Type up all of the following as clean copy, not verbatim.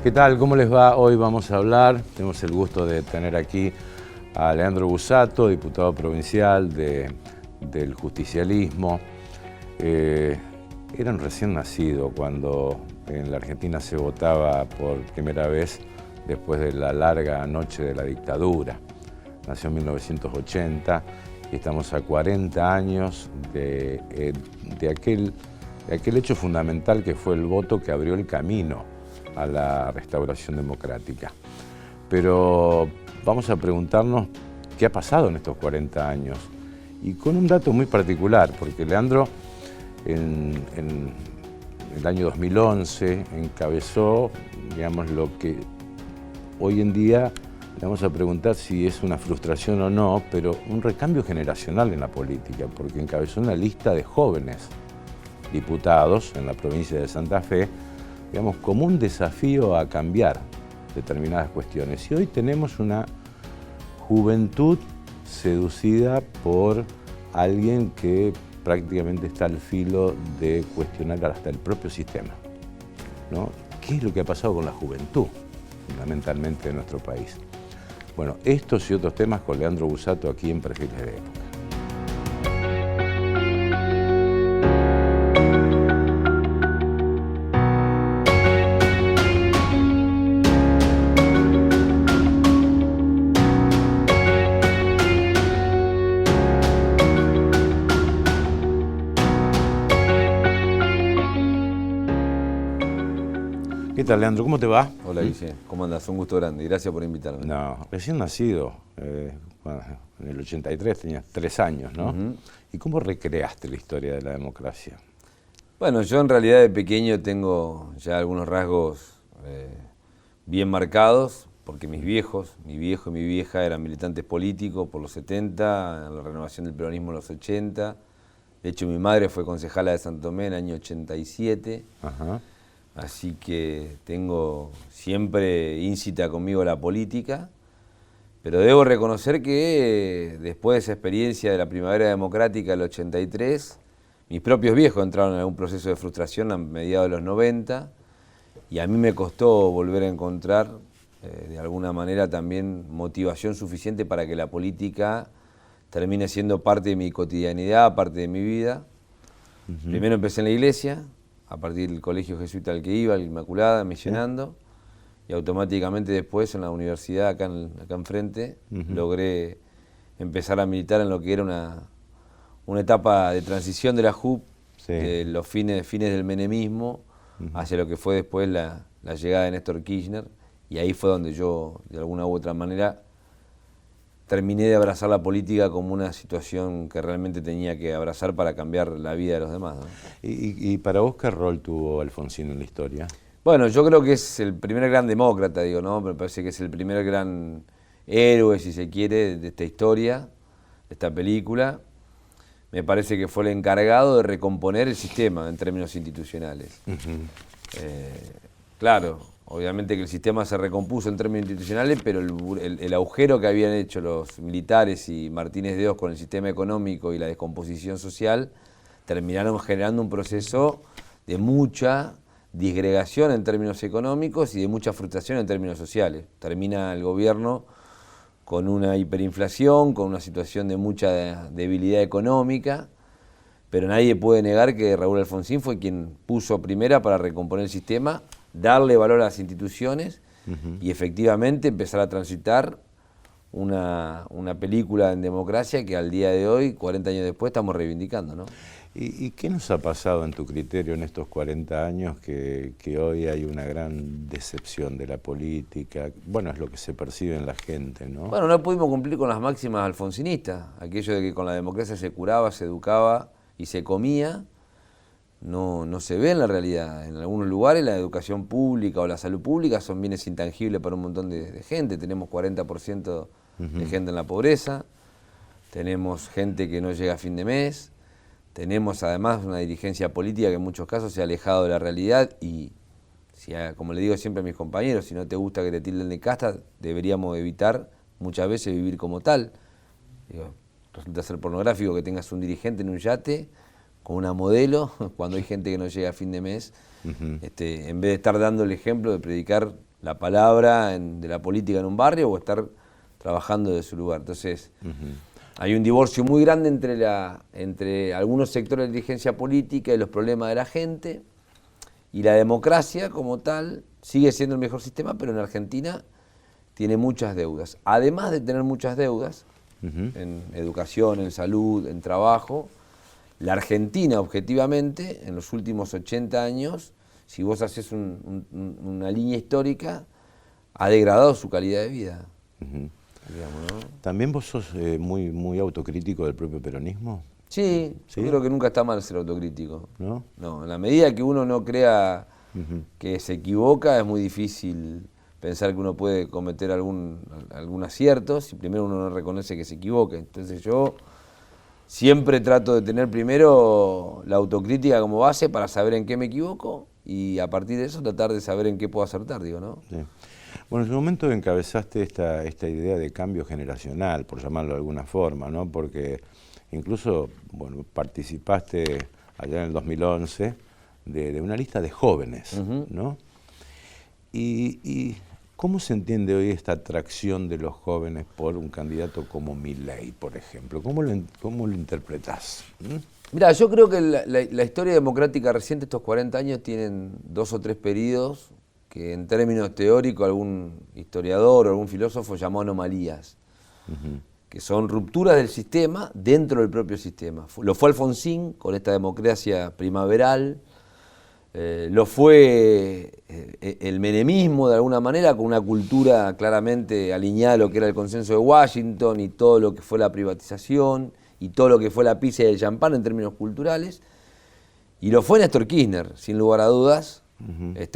¿Qué tal? ¿Cómo les va? Hoy vamos a hablar, tenemos el gusto de tener aquí a Leandro Busato, diputado provincial del justicialismo. Era un recién nacido cuando en la Argentina se votaba por primera vez después de la larga noche de la dictadura. Nació en 1980 y estamos a 40 años de aquel hecho fundamental que fue el voto que abrió el camino a la restauración democrática. Pero vamos a preguntarnos qué ha pasado en estos 40 años y con un dato muy particular, porque Leandro en el año 2011 encabezó, digamos, lo que hoy en día le vamos a preguntar si es una frustración o no, pero un recambio generacional en la política, porque encabezó una lista de jóvenes diputados en la provincia de Santa Fe, digamos, como un desafío a cambiar determinadas cuestiones. Y hoy tenemos una juventud seducida por alguien que prácticamente está al filo de cuestionar hasta el propio sistema, ¿no? ¿Qué es lo que ha pasado con la juventud, fundamentalmente, de nuestro país? Bueno, estos y otros temas con Leandro Busato aquí en Perfiles de Época. ¿Qué tal, Leandro? ¿Cómo te va? Hola, Guille. ¿Cómo andas? Un gusto grande. Gracias por invitarme. No, recién nacido. Bueno, en el 83 tenías 3 años, ¿no? ¿Y cómo recreaste la historia de la democracia? Bueno, yo en realidad de pequeño tengo ya algunos rasgos bien marcados, porque mis viejos, mi viejo y mi vieja eran militantes políticos por los 70, en la renovación del peronismo en los 80. De hecho, mi madre fue concejala de Santo Tomé en el año 87. Ajá. Así que tengo siempre íncita conmigo la política, pero debo reconocer que después de esa experiencia de la primavera democrática del 83, mis propios viejos entraron en algún proceso de frustración a mediados de los 90 y a mí me costó volver a encontrar de alguna manera también motivación suficiente para que la política termine siendo parte de mi cotidianidad, parte de mi vida. Primero empecé en la iglesia, a partir del colegio jesuita al que iba, la Inmaculada, misionando, y automáticamente después en la universidad, acá enfrente, logré empezar a militar en lo que era una etapa de transición de la JUP, de los fines del menemismo, hacia lo que fue después la llegada de Néstor Kirchner, y ahí fue donde yo, de alguna u otra manera, terminé de abrazar la política como una situación que realmente tenía que abrazar para cambiar la vida de los demás, ¿no? ¿Y para vos qué rol tuvo Alfonsín en la historia? Bueno, yo creo que es el primer gran demócrata, digo, ¿no? Me parece que es el primer gran héroe, si se quiere, de esta historia, de esta película. Me parece que fue el encargado de recomponer el sistema en términos institucionales. Claro, obviamente que el sistema se recompuso en términos institucionales, pero el agujero que habían hecho los militares y Martínez de Oz con el sistema económico y la descomposición social terminaron generando un proceso de mucha disgregación en términos económicos y de mucha frustración en términos sociales. Termina el gobierno con una hiperinflación, con una situación de mucha debilidad económica, pero nadie puede negar que Raúl Alfonsín fue quien puso primera para recomponer el sistema, darle valor a las instituciones y efectivamente empezar a transitar una película en democracia que al día de hoy, 40 años después, estamos reivindicando, ¿no? ¿Y qué nos ha pasado en tu criterio en estos 40 años que hoy hay una gran decepción de la política? Bueno, es lo que se percibe en la gente, ¿no? Bueno, no pudimos cumplir con las máximas alfonsinistas, aquello de que con la democracia se curaba, se educaba y se comía. No se ve en la realidad. En algunos lugares la educación pública o la salud pública son bienes intangibles para un montón de gente. Tenemos 40% de gente en la pobreza, tenemos gente que no llega a fin de mes, tenemos además una dirigencia política que en muchos casos se ha alejado de la realidad y, como le digo siempre a mis compañeros, si no te gusta que te tilden de casta, deberíamos evitar muchas veces vivir como tal. Digo, resulta ser pornográfico que tengas un dirigente en un yate con una modelo, cuando hay gente que no llega a fin de mes, en vez de estar dando el ejemplo de predicar la palabra de la política en un barrio o estar trabajando de su lugar. Entonces, hay un divorcio muy grande entre algunos sectores de dirigencia política y los problemas de la gente, y la democracia como tal sigue siendo el mejor sistema, pero en Argentina tiene muchas deudas. Además de tener muchas deudas, en educación, en salud, en trabajo, la Argentina, objetivamente, en los últimos 80 años, si vos haces una línea histórica, ha degradado su calidad de vida. Digamos, ¿no? ¿También vos sos muy autocrítico del propio peronismo? Sí, yo creo que nunca está mal ser autocrítico. ¿No? No, en la medida que uno no crea que se equivoca, es muy difícil pensar que uno puede cometer algún acierto si primero uno no reconoce que se equivoca. Entonces yo siempre trato de tener primero la autocrítica como base para saber en qué me equivoco y a partir de eso tratar de saber en qué puedo acertar, digo, ¿no? Sí. Bueno, en su momento encabezaste esta idea de cambio generacional, por llamarlo de alguna forma, ¿no? Porque incluso, bueno, participaste allá en el 2011 de una lista de jóvenes, ¿no? Y ¿cómo se entiende hoy esta atracción de los jóvenes por un candidato como Milei, por ejemplo? ¿Cómo lo interpretás? Mirá, yo creo que la historia democrática reciente, estos 40 años, tienen 2 o 3 periodos que en términos teóricos algún historiador o algún filósofo llamó anomalías, que son rupturas del sistema dentro del propio sistema. Lo fue Alfonsín con esta democracia primaveral, lo fue el menemismo de alguna manera con una cultura claramente alineada a lo que era el consenso de Washington y todo lo que fue la privatización y todo lo que fue la pizza y el champán en términos culturales, y lo fue Néstor Kirchner, sin lugar a dudas,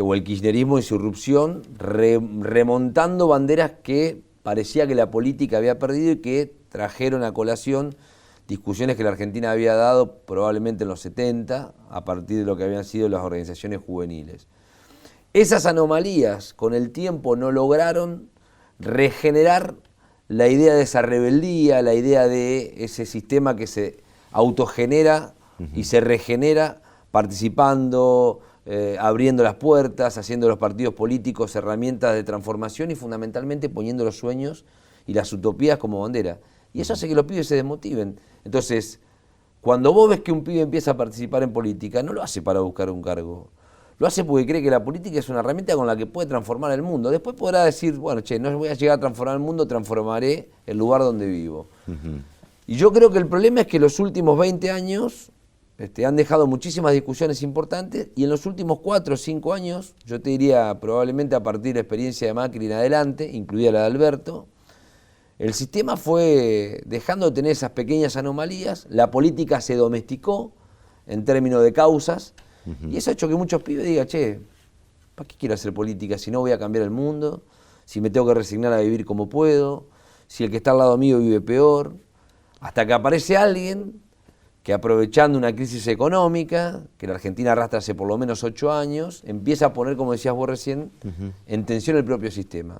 o el kirchnerismo y su irrupción, remontando banderas que parecía que la política había perdido y que trajeron a colación discusiones que la Argentina había dado probablemente en los 70, a partir de lo que habían sido las organizaciones juveniles. Esas anomalías con el tiempo no lograron regenerar la idea de esa rebeldía, la idea de ese sistema que se autogenera y se regenera participando, abriendo las puertas, haciendo de los partidos políticos herramientas de transformación y fundamentalmente poniendo los sueños y las utopías como bandera. Y eso hace que los pibes se desmotiven. Entonces, cuando vos ves que un pibe empieza a participar en política, no lo hace para buscar un cargo. Lo hace porque cree que la política es una herramienta con la que puede transformar el mundo. Después podrá decir, bueno, no voy a llegar a transformar el mundo, transformaré el lugar donde vivo. Y yo creo que el problema es que los últimos 20 años han dejado muchísimas discusiones importantes y en los últimos 4 o 5 años, yo te diría probablemente a partir de la experiencia de Macri en adelante, incluida la de Alberto, el sistema fue dejando de tener esas pequeñas anomalías, la política se domesticó en términos de causas, y eso ha hecho que muchos pibes digan, che, ¿para qué quiero hacer política si no voy a cambiar el mundo? Si me tengo que resignar a vivir como puedo, si el que está al lado mío vive peor, hasta que aparece alguien que aprovechando una crisis económica, que la Argentina arrastra hace por lo menos 8 años, empieza a poner, como decías vos recién, en tensión el propio sistema.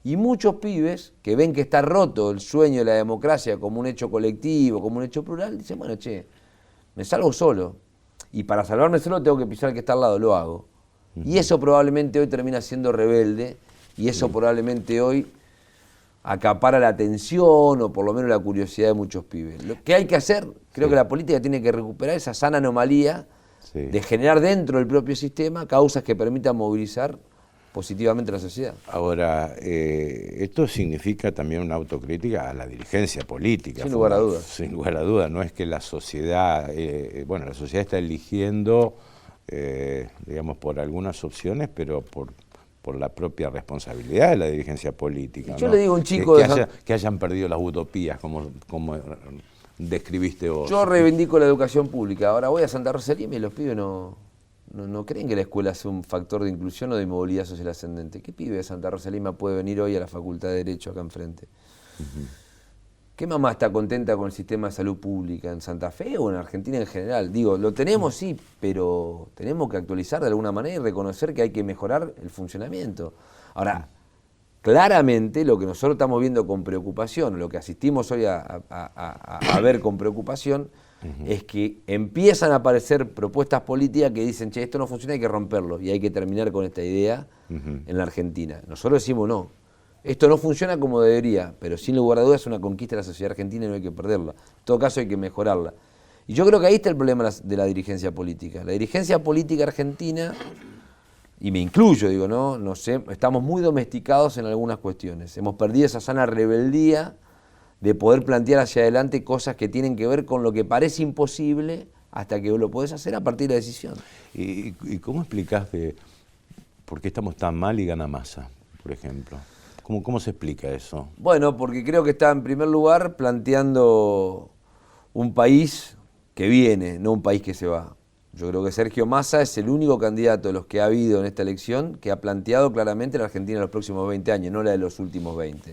Y muchos pibes que ven que está roto el sueño de la democracia como un hecho colectivo, como un hecho plural, dicen, bueno, che, me salgo solo. Y para salvarme solo tengo que pisar al que está al lado, lo hago. Y eso probablemente hoy termina siendo rebelde, y eso probablemente hoy acapara la atención o por lo menos la curiosidad de muchos pibes. Lo que hay que hacer, creo que la política tiene que recuperar esa sana anomalía de generar dentro del propio sistema causas que permitan movilizar positivamente la sociedad. Ahora, esto significa también una autocrítica a la dirigencia política. Sin lugar a dudas. Sin lugar a dudas, no es que la sociedad, la sociedad está eligiendo, digamos, por algunas opciones, pero por la propia responsabilidad de la dirigencia política. Yo ¿no? le digo a un chico que hayan perdido las utopías, como describiste vos. Yo reivindico la educación pública. Ahora voy a Santa Rosa de Lima y los pibes no creen que la escuela sea un factor de inclusión o de movilidad social ascendente. ¿Qué pibe de Santa Rosa de Lima puede venir hoy a la Facultad de Derecho acá enfrente? ¿Qué mamá está contenta con el sistema de salud pública en Santa Fe o en Argentina en general? Digo, lo tenemos sí, pero tenemos que actualizar de alguna manera y reconocer que hay que mejorar el funcionamiento. Ahora, claramente lo que nosotros estamos viendo con preocupación, lo que asistimos hoy a ver con preocupación, es que empiezan a aparecer propuestas políticas que dicen, che, esto no funciona, hay que romperlo y hay que terminar con esta idea en la Argentina. Nosotros decimos no, esto no funciona como debería, pero sin lugar a dudas es una conquista de la sociedad argentina y no hay que perderla. En todo caso hay que mejorarla. Y yo creo que ahí está el problema de la dirigencia política. La dirigencia política argentina, y me incluyo, digo, no sé, estamos muy domesticados en algunas cuestiones. Hemos perdido esa sana rebeldía de poder plantear hacia adelante cosas que tienen que ver con lo que parece imposible hasta que lo podés hacer a partir de la decisión. ¿Y cómo explicás por qué estamos tan mal y gana Massa, por ejemplo? ¿Cómo se explica eso? Bueno, porque creo que está en primer lugar planteando un país que viene, no un país que se va. Yo creo que Sergio Massa es el único candidato de los que ha habido en esta elección que ha planteado claramente la Argentina en los próximos 20 años, no la de los últimos 20.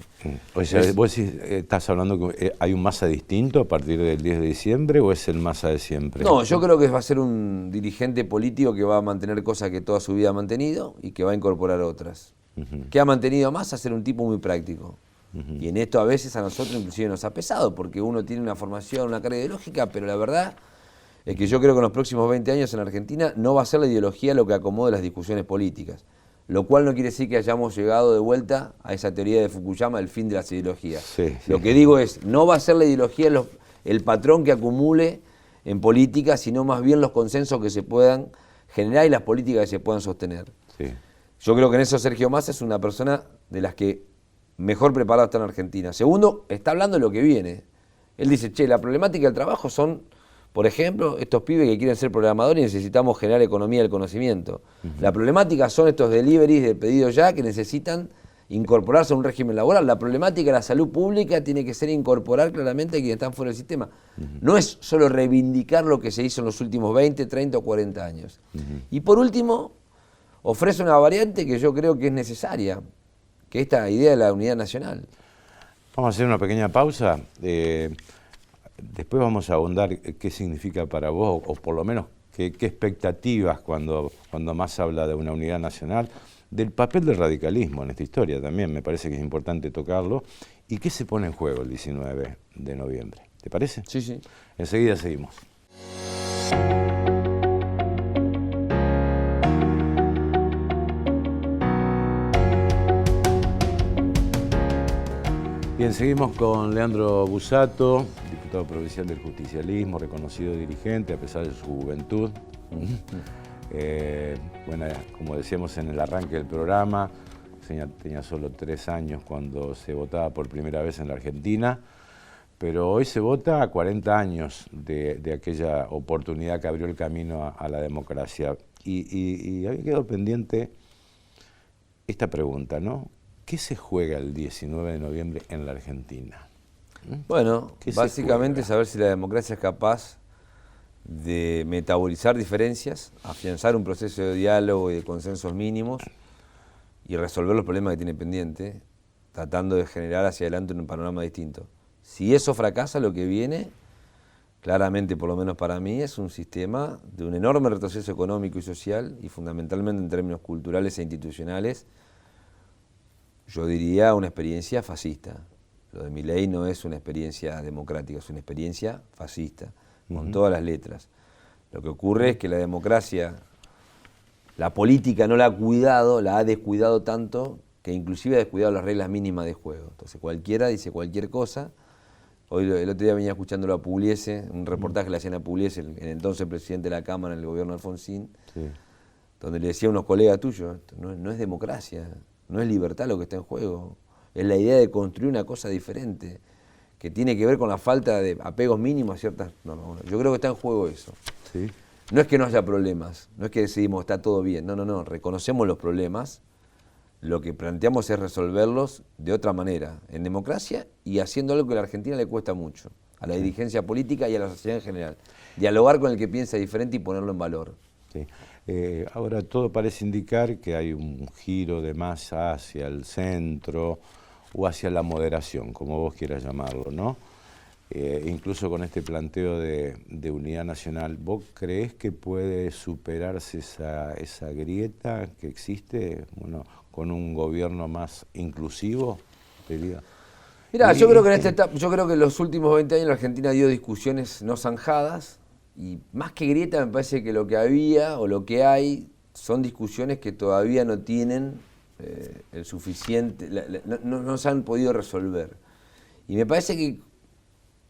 O sea, ¿vos estás hablando que hay un Massa distinto a partir del 10 de diciembre o es el Massa de siempre? No, yo creo que va a ser un dirigente político que va a mantener cosas que toda su vida ha mantenido y que va a incorporar otras. ¿Qué ha mantenido Massa? Ser un tipo muy práctico. Y en esto a veces a nosotros inclusive nos ha pesado, porque uno tiene una formación, una carga ideológica, pero la verdad es que yo creo que en los próximos 20 años en Argentina no va a ser la ideología lo que acomode las discusiones políticas. Lo cual no quiere decir que hayamos llegado de vuelta a esa teoría de Fukuyama, el fin de las ideologías. Sí. Lo que digo es, no va a ser la ideología el patrón que acumule en política, sino más bien los consensos que se puedan generar y las políticas que se puedan sostener. Sí. Yo creo que en eso Sergio Massa es una persona de las que mejor preparado está en Argentina. Segundo, está hablando de lo que viene. Él dice, che, la problemática del trabajo son, por ejemplo, estos pibes que quieren ser programadores y necesitamos generar economía del conocimiento. La problemática son estos deliveries de pedido ya que necesitan incorporarse a un régimen laboral. La problemática de la salud pública tiene que ser incorporar claramente a quienes están fuera del sistema. No es solo reivindicar lo que se hizo en los últimos 20, 30 o 40 años. Y por último, ofrece una variante que yo creo que es necesaria, que es esta idea de la unidad nacional. Vamos a hacer una pequeña pausa. Después vamos a ahondar qué significa para vos, o por lo menos qué expectativas cuando Massa habla de una unidad nacional, del papel del radicalismo en esta historia también, me parece que es importante tocarlo, y qué se pone en juego el 19 de noviembre. ¿Te parece? Sí, sí. Enseguida seguimos. Bien, seguimos con Leandro Busato, diputado provincial del justicialismo, reconocido dirigente a pesar de su juventud. Bueno, como decíamos en el arranque del programa, tenía solo 3 años cuando se votaba por primera vez en la Argentina, pero hoy se vota a 40 años de aquella oportunidad que abrió el camino a la democracia. Y había quedado pendiente esta pregunta, ¿no? ¿Qué se juega el 19 de noviembre en la Argentina? Bueno, básicamente saber si la democracia es capaz de metabolizar diferencias, afianzar un proceso de diálogo y de consensos mínimos y resolver los problemas que tiene pendiente, tratando de generar hacia adelante un panorama distinto. Si eso fracasa, lo que viene, claramente, por lo menos para mí, es un sistema de un enorme retroceso económico y social y fundamentalmente en términos culturales e institucionales, yo diría una experiencia fascista. Lo de Milei no es una experiencia democrática, es una experiencia fascista, con todas las letras. Lo que ocurre es que la democracia, la política no la ha cuidado, la ha descuidado tanto, que inclusive ha descuidado las reglas mínimas de juego. Entonces cualquiera dice cualquier cosa. Hoy, el otro día venía escuchándolo a Pugliese, un reportaje que le hacían a Pugliese, el entonces presidente de la Cámara en el gobierno de Alfonsín, donde le decía a unos colegas tuyos, no es democracia, no es libertad lo que está en juego, es la idea de construir una cosa diferente, que tiene que ver con la falta de apegos mínimos a ciertas normas. Yo creo que está en juego eso. Sí. No es que no haya problemas, no es que decidimos está todo bien, no, reconocemos los problemas, lo que planteamos es resolverlos de otra manera, en democracia y haciendo algo que a la Argentina le cuesta mucho, a la dirigencia política y a la sociedad en general, dialogar con el que piensa diferente y ponerlo en valor. Sí. Ahora todo parece indicar que hay un giro de Massa hacia el centro o hacia la moderación, como vos quieras llamarlo, ¿no? incluso con este planteo de unidad nacional, ¿vos creés que puede superarse esa grieta que existe, bueno, con un gobierno más inclusivo? Mirá, yo creo que en esta etapa, yo creo que en los últimos 20 años la Argentina dio discusiones no zanjadas, y más que grieta me parece que lo que había o lo que hay son discusiones que todavía no tienen el suficiente, no se han podido resolver. Y me parece que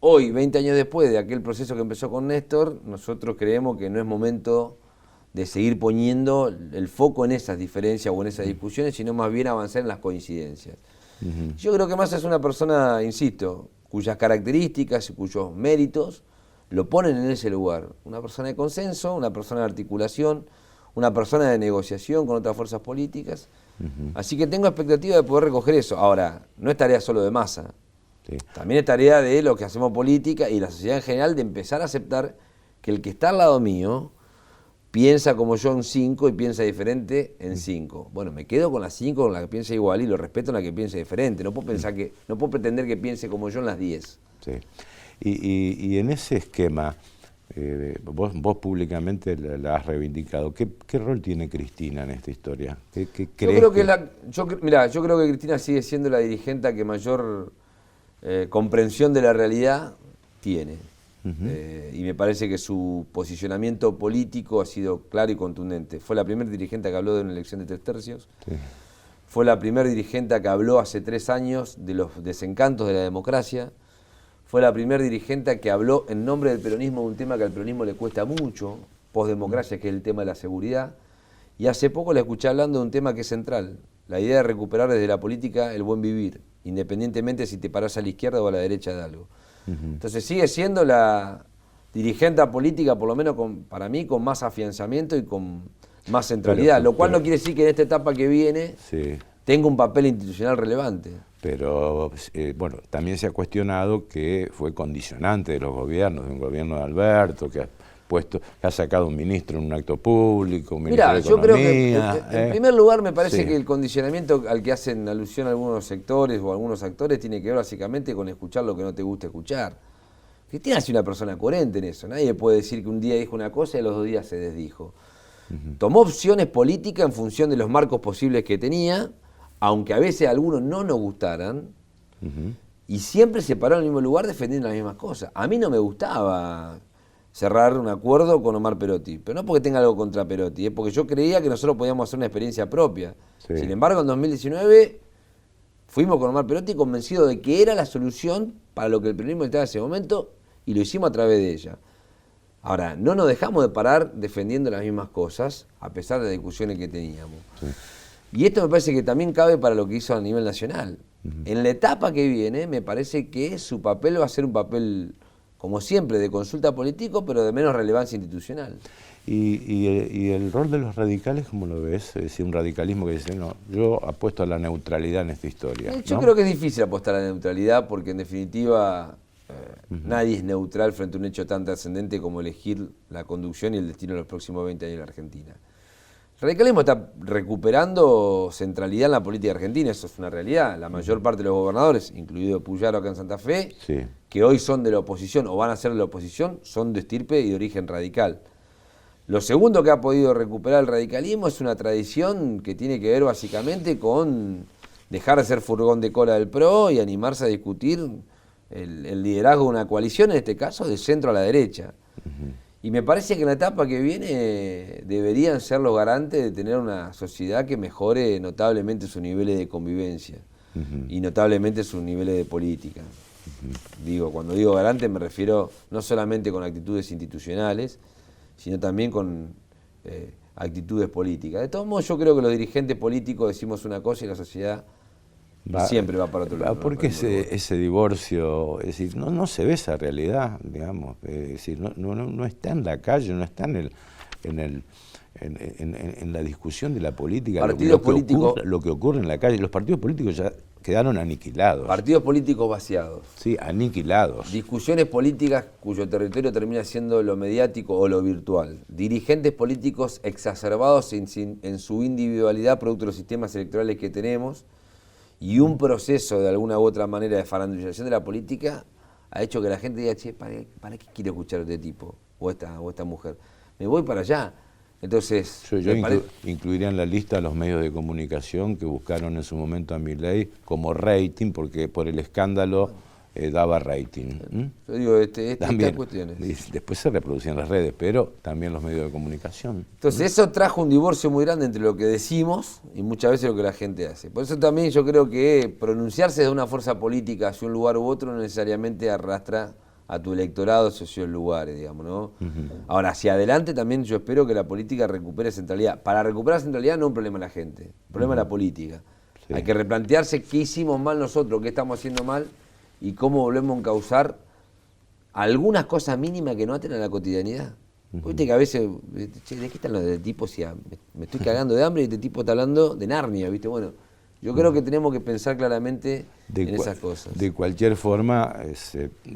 hoy, 20 años después de aquel proceso que empezó con Néstor, nosotros creemos que no es momento de seguir poniendo el foco en esas diferencias o en esas discusiones, sino más bien avanzar en las coincidencias. Yo creo que Massa es una persona, insisto, cuyas características y cuyos méritos lo ponen en ese lugar. Una persona de consenso, una persona de articulación, una persona de negociación con otras fuerzas políticas. Así que tengo expectativa de poder recoger eso. Ahora, no es tarea solo de Massa. Sí. También es tarea de los que hacemos política y la sociedad en general de empezar a aceptar que el que está al lado mío piensa como yo en 5 y piensa diferente en 5. Bueno, me quedo con las 5 con la que piensa igual y lo respeto en la que piensa diferente. No puedo pensar no puedo pretender que piense como yo en las 10. Sí. Y en ese esquema, vos públicamente la has reivindicado. ¿Qué rol tiene Cristina en esta historia? ¿Qué crees yo creo que Cristina sigue siendo la dirigente que mayor comprensión de la realidad tiene. Y me parece que su posicionamiento político ha sido claro y contundente. Fue la primera dirigente que habló de una elección de 3 tercios. Sí. Fue la primera dirigente que habló hace 3 años de los desencantos de la democracia. Fue la primera dirigente que habló en nombre del peronismo de un tema que al peronismo le cuesta mucho, postdemocracia, que es el tema de la seguridad. Y hace poco la escuché hablando de un tema que es central, la idea de recuperar desde la política el buen vivir, independientemente si te parás a la izquierda o a la derecha de algo. Entonces sigue siendo la dirigente política, por lo menos para mí, con más afianzamiento y con más centralidad, lo cual no quiere decir que en esta etapa que viene tenga un papel institucional relevante. Pero bueno, también se ha cuestionado que fue condicionante de los gobiernos, de un gobierno de Alberto, que ha sacado un ministro en un acto público, un ministro de Economía. Yo creo que, en primer lugar, me parece que el condicionamiento al que hacen alusión algunos sectores o algunos actores tiene que ver básicamente con escuchar lo que no te gusta escuchar. Cristina es una persona coherente en eso. Nadie puede decir que un día dijo una cosa y los 2 días se desdijo. Tomó opciones políticas en función de los marcos posibles que tenía, aunque a veces a algunos no nos gustaran, y siempre se paró en el mismo lugar defendiendo las mismas cosas. A mí no me gustaba cerrar un acuerdo con Omar Perotti, pero no porque tenga algo contra Perotti, es porque yo creía que nosotros podíamos hacer una experiencia propia. Sí. Sin embargo, en 2019 fuimos con Omar Perotti convencidos de que era la solución para lo que el peronismo estaba en ese momento y lo hicimos a través de ella. Ahora, no nos dejamos de parar defendiendo las mismas cosas a pesar de las discusiones que teníamos. Sí. Y esto me parece que también cabe para lo que hizo a nivel nacional. En la etapa que viene, me parece que su papel va a ser un papel, como siempre, de consulta político, pero de menos relevancia institucional. ¿Y el rol de los radicales, cómo lo ves? Es decir, un radicalismo que dice, no, yo apuesto a la neutralidad en esta historia. Yo creo que es difícil apostar a la neutralidad porque, en definitiva, nadie es neutral frente a un hecho tan trascendente como elegir la conducción y el destino de los próximos 20 años de la Argentina. El radicalismo está recuperando centralidad en la política argentina, eso es una realidad. La mayor parte de los gobernadores, incluido Puyaro acá en Santa Fe, que hoy son de la oposición o van a ser de la oposición, son de estirpe y de origen radical. Lo segundo que ha podido recuperar el radicalismo es una tradición que tiene que ver básicamente con dejar de ser furgón de cola del PRO y animarse a discutir el liderazgo de una coalición, en este caso de centro a la derecha. Y me parece que en la etapa que viene deberían ser los garantes de tener una sociedad que mejore notablemente sus niveles de convivencia y notablemente sus niveles de política. Cuando digo garante me refiero no solamente con actitudes institucionales, sino también con actitudes políticas. De todos modos, yo creo que los dirigentes políticos decimos una cosa y la sociedad siempre va para otro lado. ¿Por qué ese divorcio? Es decir, no se ve esa realidad, digamos. Es decir, no está en la calle, no está en la discusión de la política. Lo que ocurre en la calle. Los partidos políticos ya quedaron aniquilados. Partidos políticos vaciados. Sí, aniquilados. Discusiones políticas cuyo territorio termina siendo lo mediático o lo virtual. Dirigentes políticos exacerbados en su individualidad producto de los sistemas electorales que tenemos. Y un proceso de alguna u otra manera de farandulización de la política ha hecho que la gente diga, che, ¿para qué quiero escuchar a este tipo o esta mujer? Me voy para allá. Entonces, Yo incluiría en la lista a los medios de comunicación que buscaron en su momento a Milei como rating, porque por el escándalo daba rating. Yo digo, también, estas cuestiones. Después se reproducían las redes, pero también los medios de comunicación. Entonces, eso trajo un divorcio muy grande entre lo que decimos y muchas veces lo que la gente hace. Por eso también yo creo que pronunciarse de una fuerza política hacia un lugar u otro no necesariamente arrastra a tu electorado hacia esos lugares, digamos, ¿no? Ahora, hacia adelante también yo espero que la política recupere centralidad. Para recuperar centralidad no es un problema de la gente, el problema es la política. Sí. Hay que replantearse qué hicimos mal nosotros, qué estamos haciendo mal y cómo volvemos a encauzar algunas cosas mínimas que no aten a la cotidianidad. Viste que a veces, che, ¿de qué están los de tipo? Si me estoy cagando de hambre y este tipo está hablando de Narnia, ¿viste? Bueno, yo creo que tenemos que pensar claramente en esas cosas. De cualquier forma,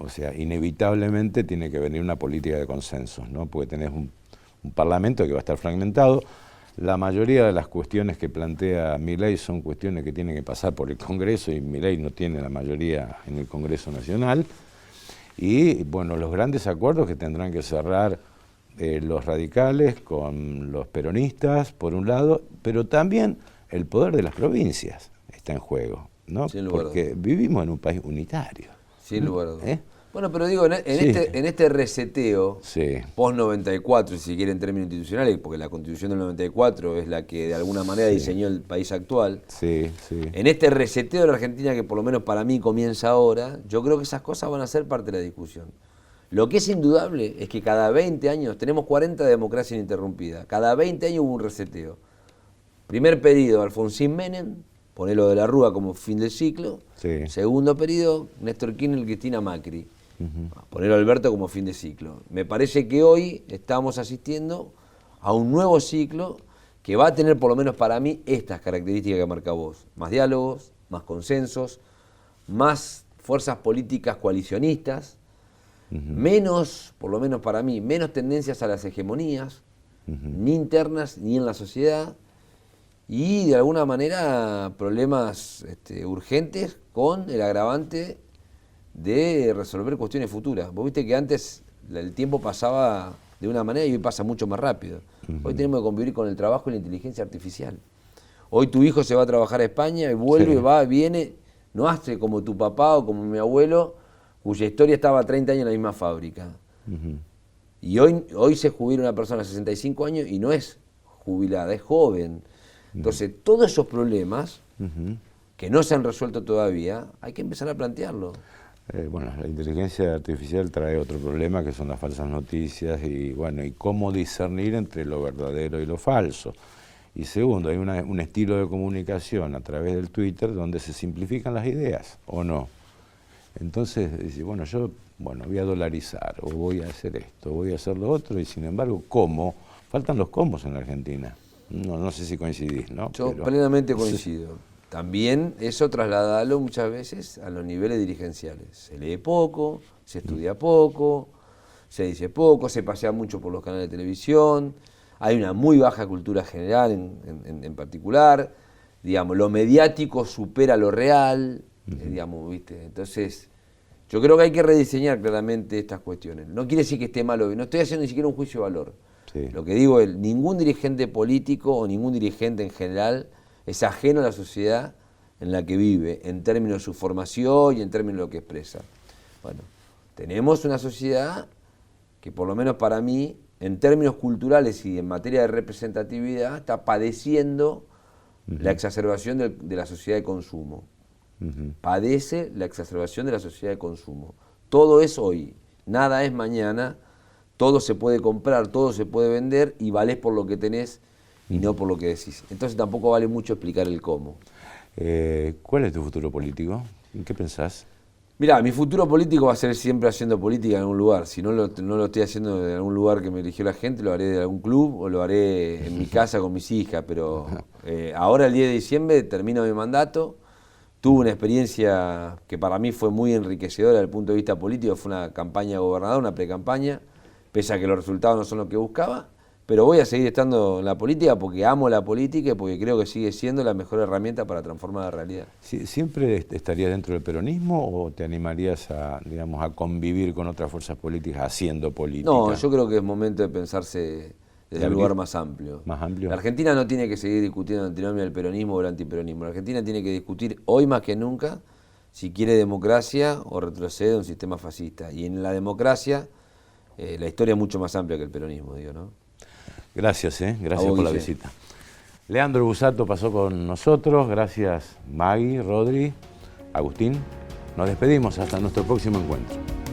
o sea, inevitablemente tiene que venir una política de consensos, ¿no? Porque tenés un parlamento que va a estar fragmentado. La mayoría de las cuestiones que plantea Milei son cuestiones que tienen que pasar por el Congreso y Milei no tiene la mayoría en el Congreso Nacional. Y, bueno, los grandes acuerdos que tendrán que cerrar los radicales con los peronistas, por un lado, pero también el poder de las provincias está en juego, ¿no? Porque vivimos en un país unitario. Sin lugar a dudas. Bueno, pero digo, en este reseteo, post-94, si quieren en términos institucionales, porque la Constitución del 94 es la que de alguna manera diseñó el país actual, en este reseteo de la Argentina, que por lo menos para mí comienza ahora, yo creo que esas cosas van a ser parte de la discusión. Lo que es indudable es que cada 20 años, tenemos 40 de democracia ininterrumpida, cada 20 años hubo un reseteo. Primer periodo, Alfonsín Menem, ponelo de la Rúa como fin del ciclo. Segundo periodo, Néstor Kirchner, Cristina Macri. Ponerlo a Alberto como fin de ciclo. Me parece que hoy estamos asistiendo a un nuevo ciclo que va a tener, por lo menos para mí, estas características que marca vos. Más diálogos, más consensos, más fuerzas políticas coalicionistas, menos, por lo menos para mí, menos tendencias a las hegemonías, ni internas ni en la sociedad, y de alguna manera problemas urgentes con el agravante de resolver cuestiones futuras. Vos viste que antes el tiempo pasaba de una manera y hoy pasa mucho más rápido. Hoy tenemos que convivir con el trabajo y la inteligencia artificial. Hoy tu hijo se va a trabajar a España y vuelve, va, viene, no hace como tu papá o como mi abuelo, cuya historia estaba 30 años en la misma fábrica. Y hoy se jubila una persona de 65 años y no es jubilada, es joven. Entonces, todos esos problemas que no se han resuelto todavía, hay que empezar a plantearlo. Bueno, la inteligencia artificial trae otro problema que son las falsas noticias y, bueno, y cómo discernir entre lo verdadero y lo falso. Y segundo, hay un estilo de comunicación a través del Twitter donde se simplifican las ideas, ¿o no? Entonces, dice, bueno, yo voy a dolarizar, o voy a hacer esto, o voy a hacer lo otro, y sin embargo, ¿cómo? Faltan los cómo en la Argentina. No sé si coincidís, ¿no? Yo plenamente coincido. También eso trasladalo muchas veces a los niveles dirigenciales. Se lee poco, se estudia poco, se dice poco, se pasea mucho por los canales de televisión, hay una muy baja cultura general en particular, digamos, lo mediático supera lo real, digamos, ¿viste? Entonces, yo creo que hay que rediseñar claramente estas cuestiones. No quiere decir que esté malo, no estoy haciendo ni siquiera un juicio de valor. Lo que digo es, ningún dirigente político o ningún dirigente en general es ajeno a la sociedad en la que vive, en términos de su formación y en términos de lo que expresa. Bueno, tenemos una sociedad que por lo menos para mí, en términos culturales y en materia de representatividad, está padeciendo la exacerbación de la sociedad de consumo. Padece la exacerbación de la sociedad de consumo. Todo es hoy, nada es mañana, todo se puede comprar, todo se puede vender y valés por lo que tenés y no por lo que decís. Entonces tampoco vale mucho explicar el cómo. ¿Cuál es tu futuro político? ¿En qué pensás? Mirá, mi futuro político va a ser siempre haciendo política en algún lugar. Si no lo estoy haciendo en algún lugar que me eligió la gente, lo haré de algún club o lo haré en mi casa con mis hijas. Pero ahora el 10 de diciembre termino mi mandato. Tuve una experiencia que para mí fue muy enriquecedora desde el punto de vista político. Fue una campaña gobernadora, una pre-campaña, pese a que los resultados no son los que buscaba. pero voy a seguir estando en la política porque amo la política y porque creo que sigue siendo la mejor herramienta para transformar la realidad. ¿Siempre estarías dentro del peronismo o te animarías a, digamos, a convivir con otras fuerzas políticas haciendo política? No, yo creo que es momento de pensarse desde un lugar más amplio. ¿Más amplio? La Argentina no tiene que seguir discutiendo la antinomia del peronismo o el antiperonismo. La Argentina tiene que discutir hoy más que nunca si quiere democracia o retrocede a un sistema fascista. Y en la democracia la historia es mucho más amplia que el peronismo, digo, ¿no? Gracias, gracias por la visita. Leandro Busato pasó con nosotros, gracias Maggie, Rodri, Agustín. Nos despedimos hasta nuestro próximo encuentro.